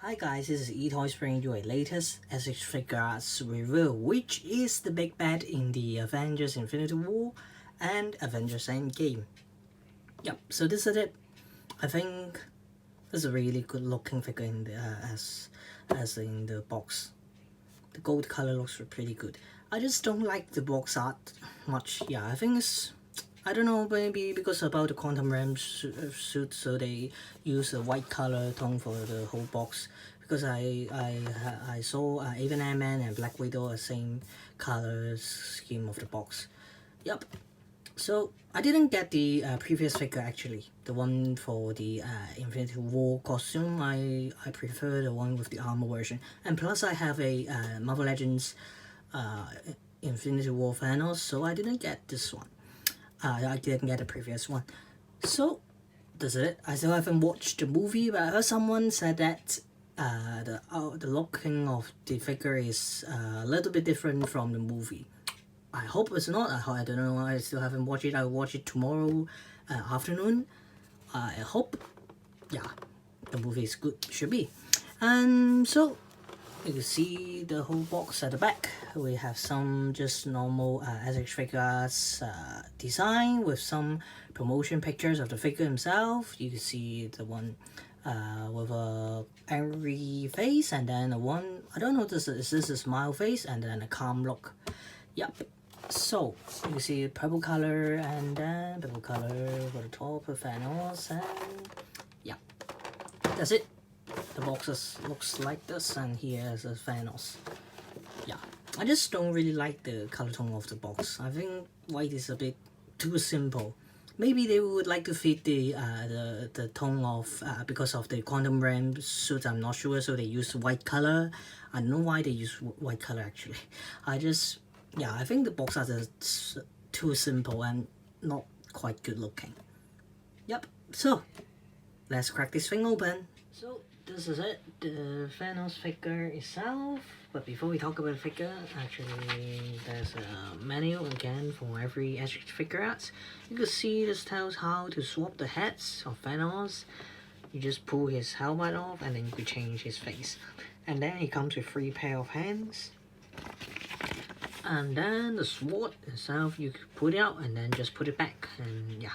Hi guys, this is eToys bringing you a latest S.H.Figuarts review, which is the big bad in the Avengers Infinity War and Avengers Endgame. Yep, so this is it. I think this is a really good looking figure in the as in the box. The gold color looks pretty good. I just don't like the box art much. Yeah, I think I don't know, maybe because about the quantum realm suit, so they use a white color tone for the whole box. Because I saw even Ant-Man and Black Widow are same color scheme of the box. Yep. So I didn't get the previous figure actually, the one for the Infinity War costume. I prefer the one with the armor version, and plus I have a Marvel Legends uh, Infinity War Thanos, so I didn't get this one. I didn't get the previous one. So that's it. I still haven't watched the movie, but I heard someone said that the looking of the figure is a little bit different from the movie. I hope it's not. I don't know. I still haven't watched it. I'll watch it tomorrow afternoon. I hope, yeah, the movie is good. Should be. And so you can see the whole box at the back. We have some just normal S.H.Figuarts design with some promotion pictures of the figure himself. You can see the one with a angry face, and then the one, I don't know, is this a smile face, and then a calm look. Yep. So you can see purple color, and then purple color for the top of Thanos, and yeah, that's it. The boxes looks like this, and here is a Thanos. Yeah, I just don't really like the color tone of the box. I think white is a bit too simple. Maybe they would like to fit the tone of because of the quantum realm suit. I'm not sure, so they use white color. I don't know why they use white color actually. I think the box art is too simple and not quite good looking. Yep. So let's crack this thing open. So this is it, the Thanos figure itself. But before we talk about the figure, actually there's a menu again for every S.H.Figuarts. You can see this tells how to swap the heads of Thanos. You just pull his helmet off and then you can change his face. And then he comes with 3 pair of hands. And then the sword itself, you can put it out and then just put it back, and yeah.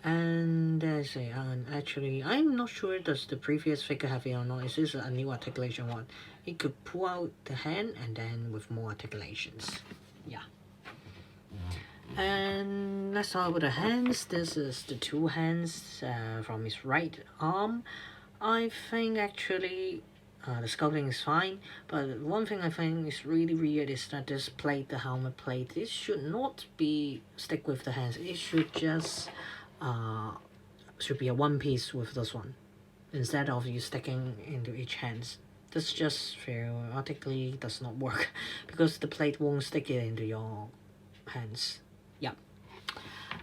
And there's a, actually, I'm not sure does the previous figure have it or not. Is this a new articulation one? It could pull out the hand and then with more articulations. Yeah. And let's talk about the hands. This is the 2 hands from his right arm. I think actually the sculpting is fine, but one thing I think is really weird is that this plate, the helmet plate, this should not be stick with the hands. It should just should be a one piece with this one instead of you sticking into each hands. This just theoretically does not work because the plate won't stick it into your hands. Yep.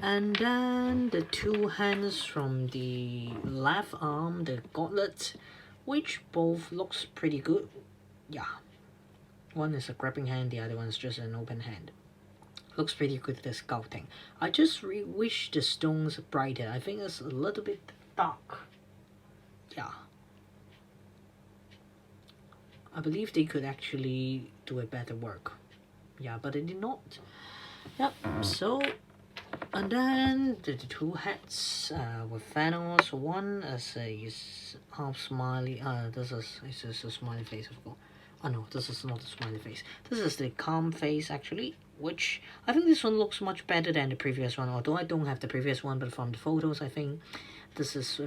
And then the 2 hands from the left arm, the Gauntlets, which both looks pretty good. Yeah. One is a grabbing hand, the other one is just an open hand. Looks pretty good, the sculpting. I just wish the stones brighter. I think it's a little bit dark. Yeah. I believe they could actually do a better work. Yeah, but they did not. Yep, so and then the 2 heads with Thanos. One is half smiley. This is a smiley face, of course. Oh no, this is not a smiley face. This is the calm face actually, which I think this one looks much better than the previous one. Although I don't have the previous one, but from the photos, I think this is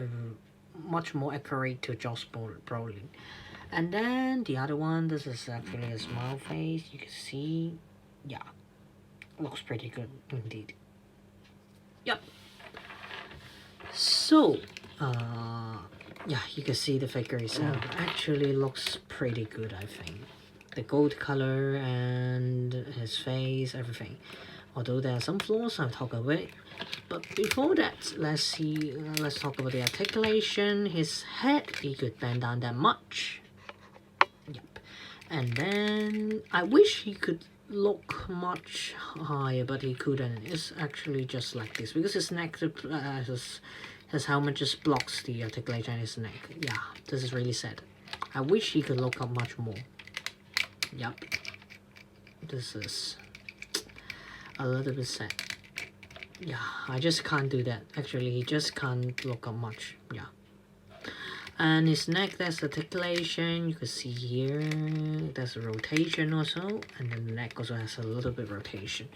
much more accurate to Josh Brolin. And then the other one, this is actually a smile face. You can see, yeah, looks pretty good indeed. Yep. So, yeah, you can see the figure itself actually looks pretty good, I think. The gold color and his face, everything. Although there are some flaws, I'll talk about it. But before that, let's talk about the articulation. His head, he could bend down that much. Yep. And then, I wish he could look much higher, but he couldn't. It's actually just like this because his neck His helmet just blocks the articulation in his neck. Yeah, this is really sad. I wish he could look up much more. Yep. This is a little bit sad. Yeah, I just can't do that. Actually, he just can't look up much. Yeah. And his neck, there's articulation. You can see here, there's a rotation also. And then the neck also has a little bit of rotation.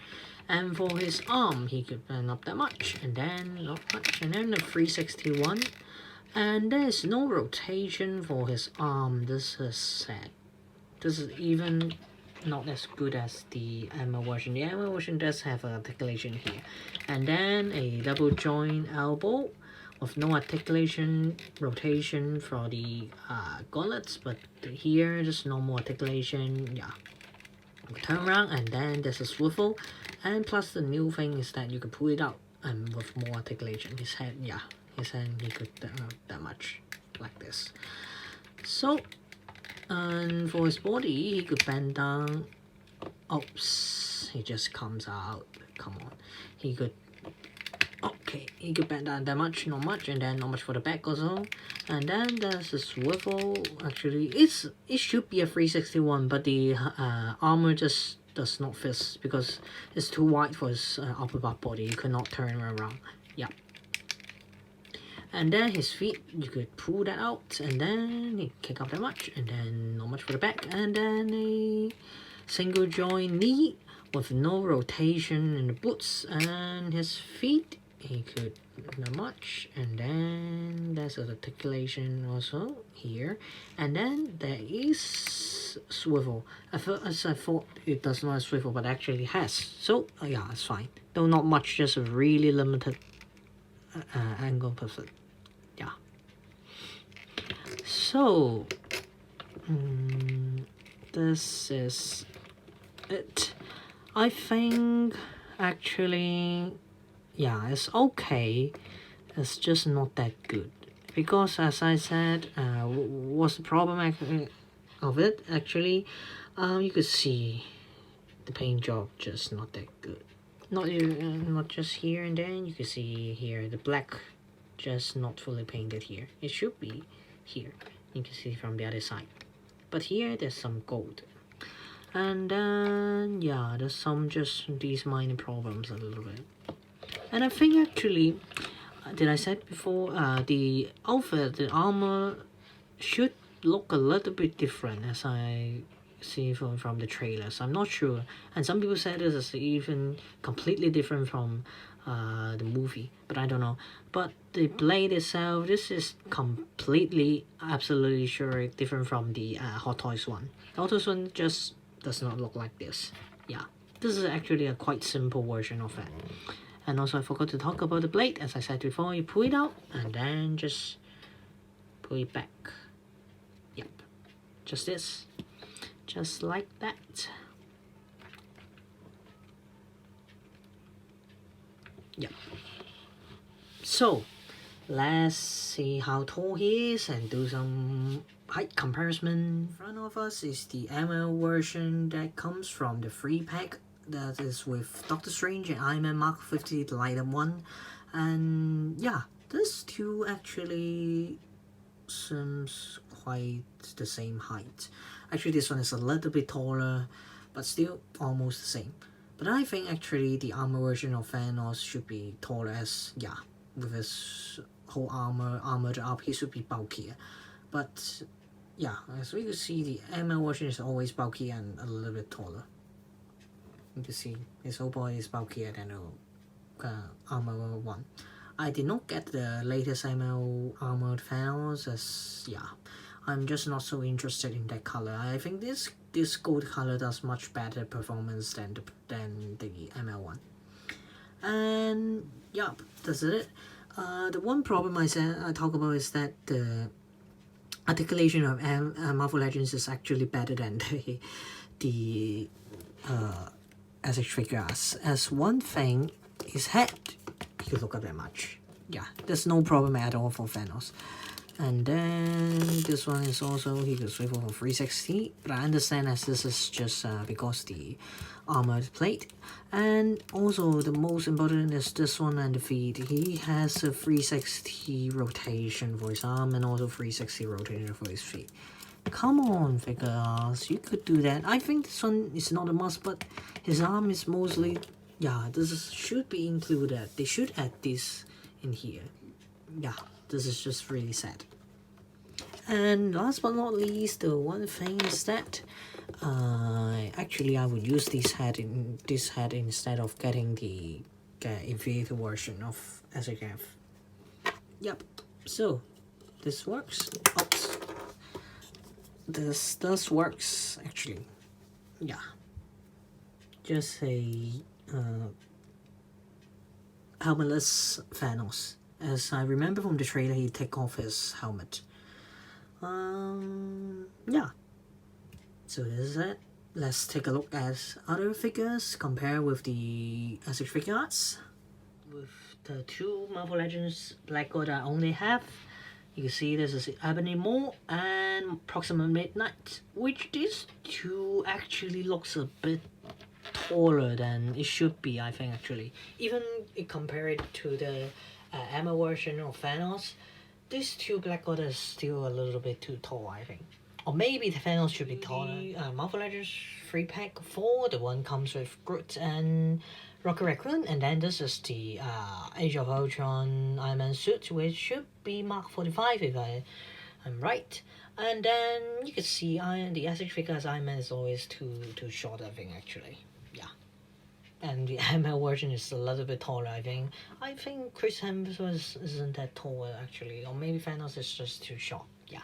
And for his arm, he could bend up that much. And then not much. And then the 361. And there's no rotation for his arm. This is sad. This is even not as good as the ammo version. The ammo version does have an articulation here. And then a double joint elbow with no articulation, rotation for the gauntlets. But here, just normal articulation. Yeah. Turn around and then there's a swivel. And plus the new thing is that you can pull it out and with more articulation. His head, yeah. His hand, he could that much like this. So, and for his body, he could bend down. Oops, he just comes out. Come on, he could. Okay, he could bend down that much, not much, and then not much for the back also. And then there's a swivel. Actually, it should be a 361, but the armor just does not fit because it's too wide for his upper back body. You cannot turn around. Yeah. And then his feet, you could pull that out, and then he kick up that much, and then not much for the back, and then a single joint knee with no rotation in the boots, and his feet, he could not much, and then there's an articulation also here, and then there is swivel. I thought it does not have swivel, but actually has. So yeah, it's fine. Though not much, just a really limited angle perfect. Yeah. So this is it. I think actually, yeah, it's okay. It's just not that good because, as I said, what's the problem of it? Actually, you could see the paint job just not that good. Not just here and then. You can see here the black just not fully painted here. It should be here. You can see from the other side, but here there's some gold. And then yeah, there's some just these minor problems a little bit. And I think actually, did I said before, the outfit, the armor should look a little bit different as I see from the trailers. I'm not sure, and some people said this is even completely different from the movie, but I don't know. But the blade itself, this is completely, absolutely sure different from the Hot Toys one. The Hot Toys one just does not look like this. Yeah, this is actually a quite simple version of it. And also I forgot to talk about the blade. As I said before, you pull it out and then just pull it back. Yep, just this. Just like that. Yep. So, let's see how tall he is and do some height comparison. In front of us is the ammo version that comes from the free pack that is with Doctor Strange and Iron Man Mark 50, the light up one. And yeah, this two actually seems quite the same height. Actually, this one is a little bit taller, but still almost the same. But I think actually the armor version of Thanos should be taller as, yeah, with his whole armored up, he should be bulkier. But yeah, as we can see, the ammo version is always bulky and a little bit taller. You can see his whole body is bulkier than the armor one. I did not get the latest armored Thanos as, yeah, I'm just not so interested in that color. I think this gold color does much better performance than the ML one. And yep, that's it. The one problem I talk about is that the articulation of Marvel Legends is actually better than the S.H.Figuarts. As one thing, his head, you can look up that much. Yeah, there's no problem at all for Thanos. And then this one is also he could swivel for 360, but I understand as this is just because the armored plate. And also the most important is this one and the feet. He has a 360 rotation for his arm and also 360 rotation for his feet. Come on, Figuarts, you could do that. I think this one is not a must, but his arm is mostly, yeah, should be included. They should add this in here. Yeah, this is just really sad. And last but not least, the one thing is that actually I would use this head instead of getting the inferior version of S.H.F. Yep, so this works. Oops. This works actually. Yeah, just a helmetless Thanos. As I remember from the trailer, he take off his helmet. Yeah. So this is it. Let's take a look at other figures, compare with the S.H.Figuarts. With the two Marvel Legends Black God I only have, you can see this is Ebony Maw and Proxima Midnight, which these two actually looks a bit taller than it should be, I think, actually. Even compared to the Emma version of Thanos, these two Black God are still a little bit too tall, I think. Or maybe the Thanos should be taller. Marvel Legends 3-pack 4, the one comes with Groot and Rocket Raccoon, and then this is the Age of Ultron Iron Man suit, which should be Mark 45 if I'm right. And then you can see the S.H.Figuarts Iron Man is always too short, I think, actually. Yeah. And the ML version is a little bit taller, I think. I think Chris Hemsworth isn't that tall, actually. Or maybe Thanos is just too short. Yeah.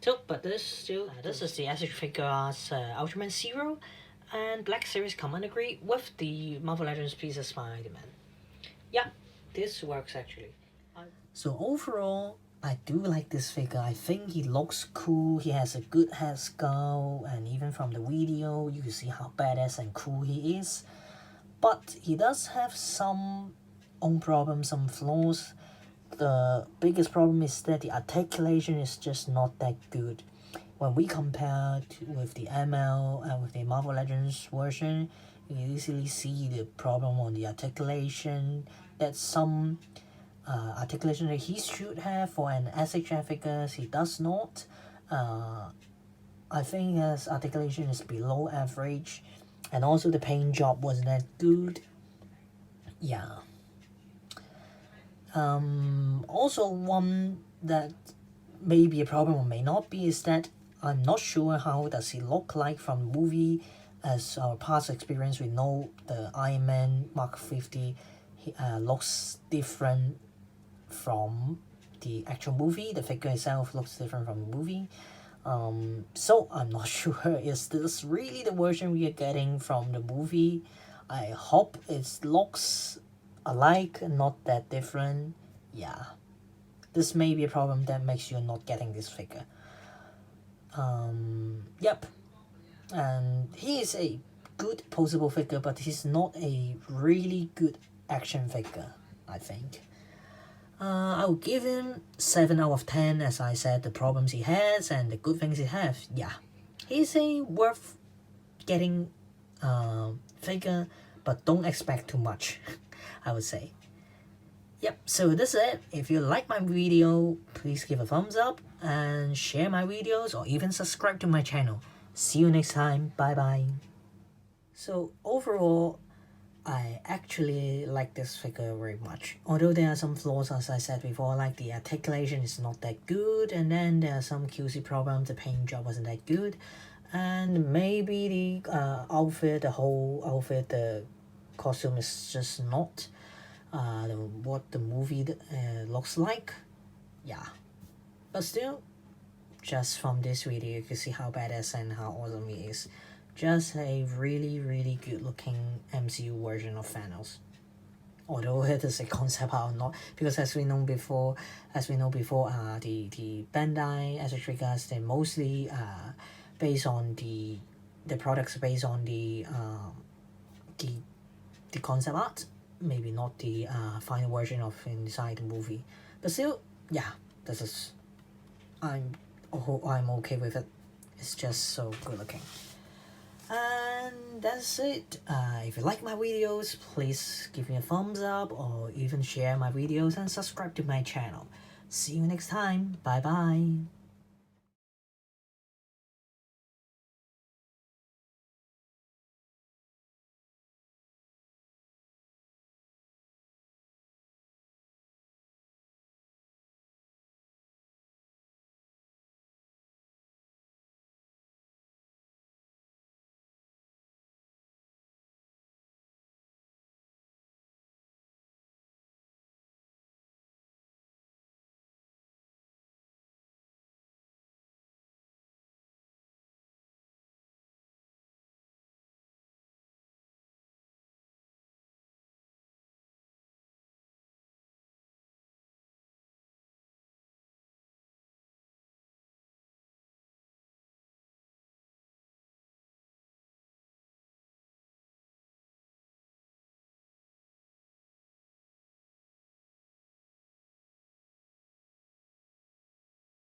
So, but this is the S.H.Figuarts Ultraman Zero and Black Series Commander Grade with the Marvel Legends piece of Spider-Man. Yeah, this works actually. So overall, I do like this figure. I think he looks cool. He has a good head sculpt, and even from the video, you can see how badass and cool he is. But he does have some own problems, some flaws. The biggest problem is that the articulation is just not that good. When we compare with the ML and with the Marvel Legends version, you can easily see the problem on the articulation. That some articulation that he should have for an S.H.F figures, he does not. I think his articulation is below average, and also the paint job wasn't that good. Yeah. Also one that may be a problem or may not be is that I'm not sure how does he look like from the movie. As our past experience, we know the Iron Man Mark 50 looks different from the actual movie. The figure itself looks different from the movie. So I'm not sure, is this really the version we are getting from the movie? I hope it looks alike and not that different. Yeah, this may be a problem that makes you not getting this figure. Yep, and he is a good posable figure, but he's not a really good action figure, I think. I'll give him 7 out of 10, as I said, the problems he has and the good things he has. Yeah, he's a worth getting figure, but don't expect too much, I would say. Yep, so that's it. If you like my video, please give a thumbs up and share my videos or even subscribe to my channel. See you next time. Bye bye. So overall, I actually like this figure very much. Although there are some flaws, as I said before, like the articulation is not that good, and then there are some QC problems, the paint job wasn't that good, and maybe the outfit, the whole outfit, the costume is just not what the movie looks like. Yeah, but still, just from this video you can see how badass and how awesome he is. Just a really good looking MCU version of Thanos. Although it is a concept art or not, because as we know before, the Bandai S.H.Figuarts, they mostly based on the products based on the concept art, maybe not the final version of inside the movie. But still, yeah, this is I'm okay with it. It's just so good looking. And that's it. If you like my videos, please give me a thumbs up or even share my videos and subscribe to my channel. See you next time. Bye bye.